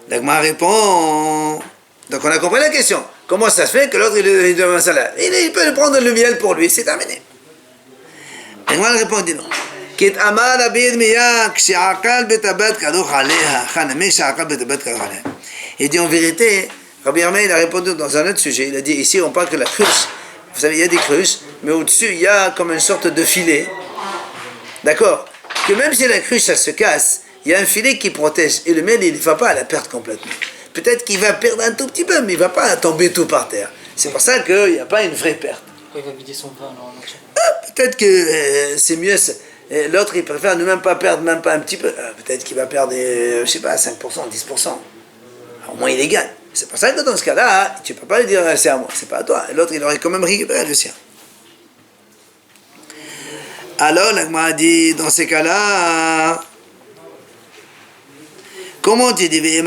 l'Agma répond. Donc on a compris la question. Comment ça se fait que l'autre il donne un salaire? Il peut prendre le miel pour lui, c'est terminé. L'Agma répond dit non. Il dit en vérité, Rabbi Yermeh, il a répondu dans un autre sujet. Il a dit ici on parle que la cruche. Vous savez, il y a des cruches, mais au-dessus il y a comme une sorte de filet. D'accord? Que même si la cruche elle se casse, il y a un filet qui protège. Et le miel il ne va pas à la perdre complètement. Peut-être qu'il va perdre un tout petit peu, mais il ne va pas tomber tout par terre. C'est pour ça qu'il n'y a pas une vraie perte. Pourquoi il va vider son vin alors? Peut-être que c'est mieux. L'autre, il préfère ne même pas perdre, même pas un petit peu. Peut-être qu'il va perdre, je sais pas, 5%, 10%. Au moins, il les gagne. C'est pour ça que dans ce cas-là, tu ne peux pas lui dire c'est à moi, c'est pas à toi. L'autre, il aurait quand même récupéré le sien. Alors, l'Agma a dit, dans ces cas-là, comment tu dis,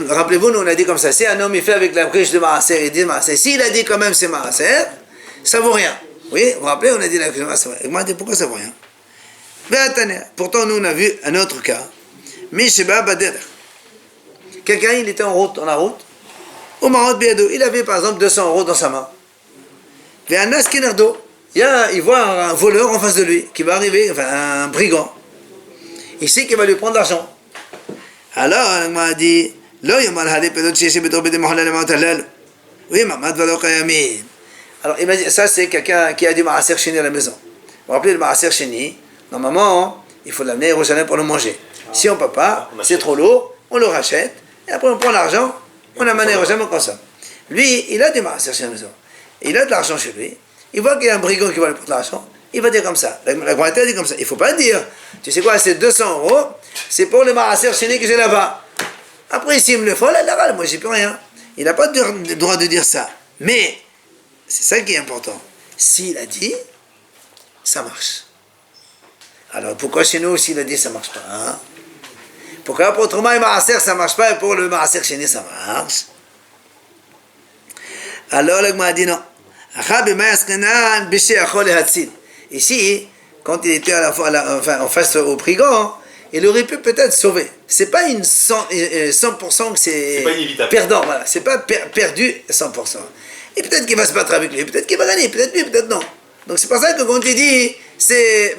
rappelez-vous, nous on a dit comme ça, si un homme il fait avec la cruche de Maaser, il dit Maaser, s'il a dit quand même c'est Maaser, ça vaut rien. Oui, vous vous rappelez, on a dit la cruche de Maaser. L'Agma a dit pourquoi ça vaut rien? Pourtant, nous on a vu un autre cas. Quelqu'un, il était en la route, il avait par exemple 200 € dans sa main. Il voit un voleur en face de lui qui va arriver, enfin un brigand. Il sait qu'il va lui prendre l'argent. Alors, il m'a dit, oui, Alors, imagine, ça c'est quelqu'un qui a du maaser chéni à la maison. Vous vous rappelez le maaser chéni, normalement, il faut l'amener à Jérusalem pour le manger. Si on ne peut pas, c'est trop lourd, on le rachète, et après on prend l'argent, on l'amène à Jérusalem, on consomme. Lui, il a du maaser chéni à la maison. Il a de l'argent chez lui, il voit qu'il y a un brigand qui va lui prendre l'argent, il va dire comme ça. La Gemara dit comme ça. Il ne faut pas dire, tu sais quoi, c'est 200 €, c'est pour le maaser chéni que j'ai là-bas. Après, s'il me le faut, là, moi, j'ai plus rien. Il n'a pas le droit de dire ça. Mais, c'est ça qui est important. S'il a dit, ça marche. Alors, pourquoi chez nous, s'il a dit, ça ne marche pas, hein? Pourquoi pour Trouma et Maaser, ça ne marche pas, et pour le Maaser chéni, ça marche? Alors, le Gemara dit non. Ici, quand il était en face au brigand, il aurait pu peut-être sauver. C'est pas une 100% que c'est perdant, voilà. C'est pas perdu 100%. Et peut-être qu'il va se battre avec lui, peut-être qu'il va gagner, peut-être lui, peut-être non. Donc c'est pour ça que quand il dit c'est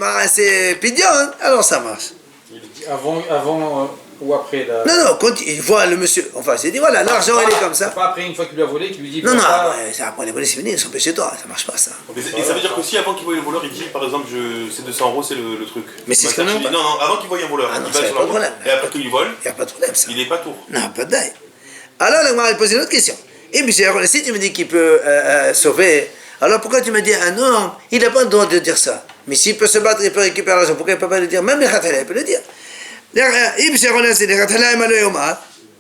Pidion, alors ça marche. Il dit avant ou après la... Non, quand il voit le monsieur, enfin, il dit voilà, l'argent il est comme ça. Pas après une fois qu'il lui a volé, qu'il lui dit... Non, après les volets c'est fini, ils sont pêchés toi, ça marche pas ça. Et ça veut dire qu'aussi avant qu'il voie le voleur, il dit par exemple c'est 200 €, c'est le truc. Mais c'est ce que non. Non, avant qu'il voie un voleur, non, il va sur la route, et après qu'il vole, il n'y a pas de problème ça. il n'est pas tour. Non, pas de daille. Alors, on va poser une autre question. Et puis, si tu me dis qu'il peut sauver, alors pourquoi tu me dis un homme, il n'a pas le droit de dire ça? Mais s'il peut se battre, il peut récupérer l'argent, pourquoi il ne peut pas le dire? Même les Khatala, il peut le dire.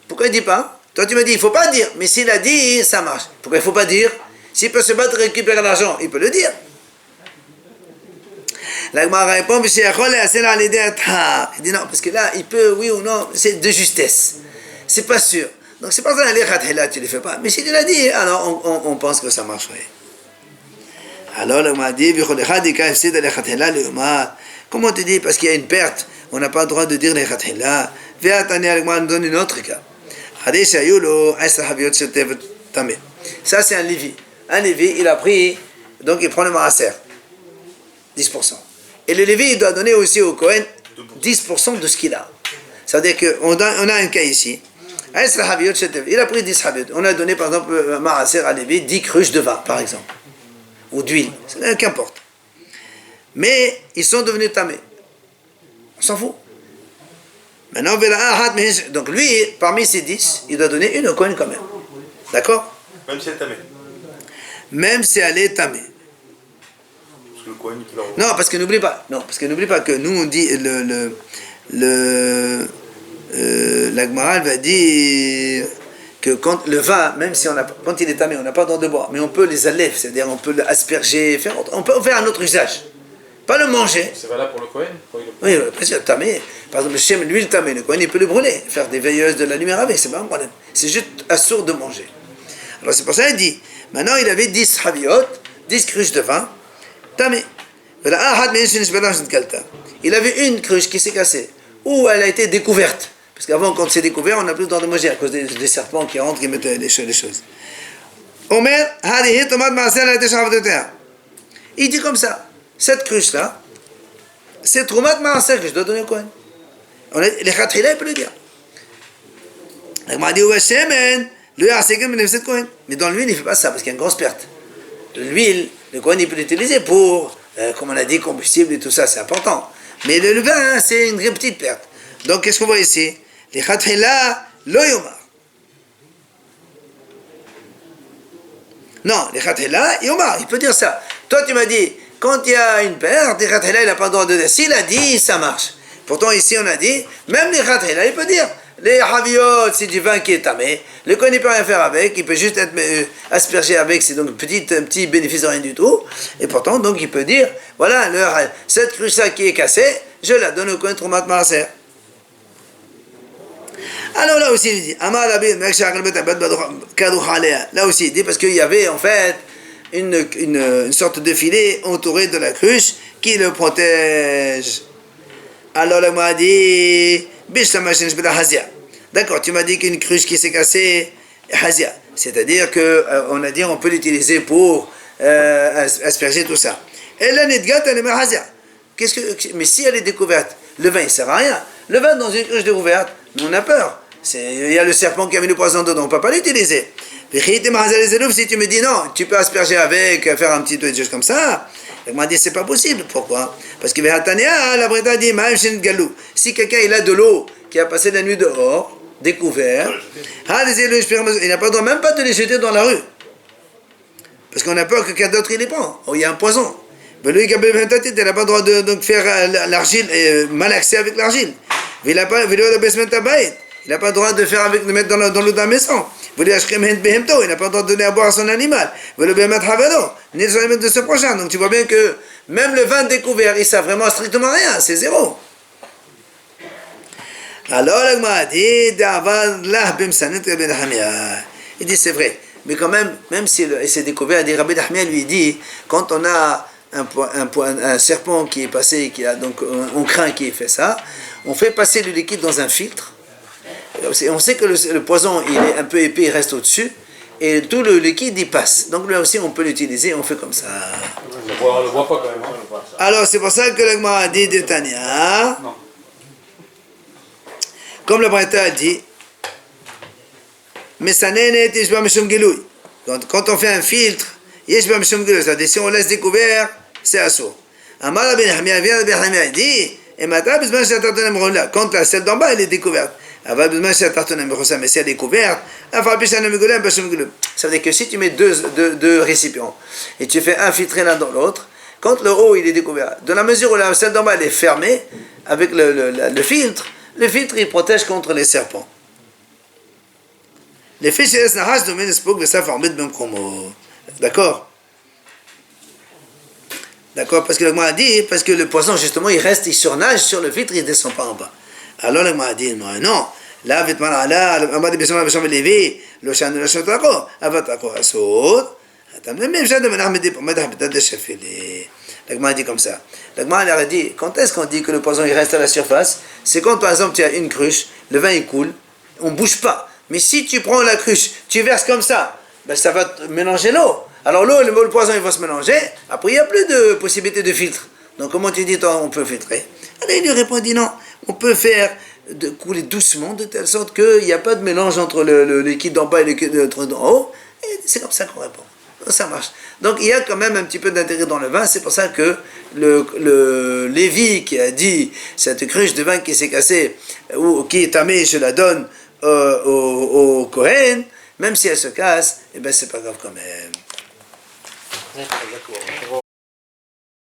Pourquoi il ne dit pas? Toi, tu me dis, il ne faut pas dire, mais s'il a dit, ça marche. Pourquoi il ne faut pas dire? S'il peut se battre et récupérer l'argent, il peut le dire. La Gemara répond, il dit non, parce que là, il peut, oui ou non, c'est de justesse. C'est pas sûr. Donc c'est pas ça, les khatila, tu les fais pas. Mais si tu l'as dit, alors on pense que ça marcherait. Alors la Gemara dit, comment tu dis? Parce qu'il y a une perte, on n'a pas le droit de dire les khatila. La Gemara nous donne une autre cas. Ça c'est un Lévi. Un Lévi, il a pris, donc il prend le maaser. 10%. Et le Lévi, il doit donner aussi au Kohen 10% de ce qu'il a. Ça veut dire qu'on a un cas ici. Il a pris 10 habiot. On a donné par exemple maaser à Lévi 10 cruches de vin, par exemple. Ou d'huile, qu'importe. Mais ils sont devenus tamés. On s'en fout. Maintenant, donc lui, parmi ces 10, il doit donner une au Kohen quand même. D'accord? Même si elle est tamée. Même si elle est tamée. Parce que le Kohen, il peut Non, parce que n'oublie pas. Non, parce que n'oublie pas que nous on dit la Gemara va dire que quand le vin, même si quand il est tamé, on n'a pas le droit de boire, mais on peut les alèves, c'est-à-dire on peut l'asperger, on peut faire un autre usage. Pas le manger. C'est valable pour le Kohen? Oui, parce que tamé, par exemple, le shem, l'huile tamée, le Kohen, il peut le brûler, faire des veilleuses de la lumière avec, c'est pas un problème. C'est juste assourd de manger. Alors c'est pour ça qu'il dit, maintenant il avait 10 haviot, 10 cruches de vin, tamé. Il avait une cruche qui s'est cassée, ou elle a été découverte. Parce qu'avant, quand c'est découvert, on n'a plus le droit de manger à cause des serpents qui rentrent, qui mettent les choses. Il dit comme ça, cette cruche-là, c'est Troumat Maaser que je dois donner au Kohen. Les Khatila, il peut le dire. Il m'a dit, mais dans l'huile, il ne fait pas ça, parce qu'il y a une grosse perte. L'huile, le Kohen, il peut l'utiliser pour, comme on a dit, combustible et tout ça, c'est important. Mais le vin, c'est une petite perte. Donc, qu'est-ce qu'on voit ici? Les Khatila, lo yomar. Non, les Khatila, yomar, il peut dire ça. Toi, tu m'as dit, quand il y a une perte, les Khatila, il n'a pas le droit de dire. S'il a dit, ça marche. Pourtant, ici, on a dit, même les Khatila, il peut dire. Les Haviot, c'est du vin qui est tamé. Le Kohen ne peut rien faire avec, il peut juste être aspergé avec, c'est donc un petit bénéfice de rien du tout. Et pourtant, donc, il peut dire, voilà, cette cruche-là qui est cassée, je la donne au Kohen Troumat Maaser. Alors là aussi, il dit, là aussi, il dit, parce qu'il y avait en fait une sorte de filet entouré de la cruche qui le protège. Alors là, moi, dit, d'accord, tu m'as dit qu'une cruche qui s'est cassée, hazia, c'est-à-dire qu'on a dit on peut l'utiliser pour asperger tout ça. Et là, mais si elle est découverte, le vin il ne sert à rien. Le vin dans une cruche découverte, on a peur. Il y a le serpent qui a mis le poison dedans, on ne peut pas l'utiliser. Si tu me dis non, tu peux asperger avec, faire un petit truc comme ça, il m'a dit c'est pas possible. Pourquoi? Parce que la Breta dit si quelqu'un il a de l'eau qui a passé la nuit dehors, découvert, il n'a pas le droit même pas de les jeter dans la rue. Parce qu'on a peur que quelqu'un d'autre il les prend. Oh, il y a un poison. Mais lui, il n'a pas le droit de faire l'argile, malaxer avec l'argile. Il n'a pas le droit de faire avec, de mettre dans l'eau de la maison. Il n'a pas le droit de donner à boire à son animal. Ni les aliments de ce prochain. Donc tu vois bien que même le vin découvert, il ne sert vraiment strictement rien. C'est zéro. Alors, il dit c'est vrai. Mais quand même si c'est découvert, il dit, Rabbi Dahmia lui dit, quand on a un serpent qui est passé, donc on craint qu'il ait fait ça, on fait passer le liquide dans un filtre. On sait que le poison il est un peu épais, il reste au-dessus, et tout le liquide il passe. Donc là aussi on peut l'utiliser, on fait comme ça. On le voit pas quand même. Hein. Alors c'est pour ça que le Gemara a dit de Tanya, comme le Breta a dit, mais ça n'est quand on fait un filtre, c'est-à-dire si on laisse découvert, c'est assourd. Amar Ben Hamia vient de Ben Hamia dit, et maintenant, quand la celle d'en bas elle est découverte, mais si elle est couverte, ça veut dire que si tu mets deux récipients et tu fais infiltrer l'un dans l'autre, quand le haut il est découvert, de la mesure où la celle d'en bas elle est fermée avec le filtre il protège contre les serpents. Les fiches d'accord? D'accord, parce que le Gemara a dit, parce que le poisson justement il surnage sur le filtre, il ne descend pas en bas. Alors le Gemara a dit, non, là, le Gemara a dit comme ça. Le Gemara a dit, quand est-ce qu'on dit que le poison il reste à la surface? C'est quand par exemple tu as une cruche, le vin il coule, on ne bouge pas. Mais si tu prends la cruche, tu verses comme ça, ben ça va mélanger l'eau. Alors l'eau, le poison, il va se mélanger. Après, il n'y a plus de possibilité de filtre. Donc comment tu dis, on peut filtrer? Alors il lui répondit non, on peut faire couler doucement de telle sorte qu'il n'y a pas de mélange entre le liquide d'en bas et le liquide d'en haut. Et c'est comme ça qu'on répond. Ça marche. Donc il y a quand même un petit peu d'intérêt dans le vin. C'est pour ça que le Lévi qui a dit cette cruche de vin qui s'est cassée ou qui est tamée, je la donne au Kohen, même si elle se casse, eh ben c'est pas grave quand même.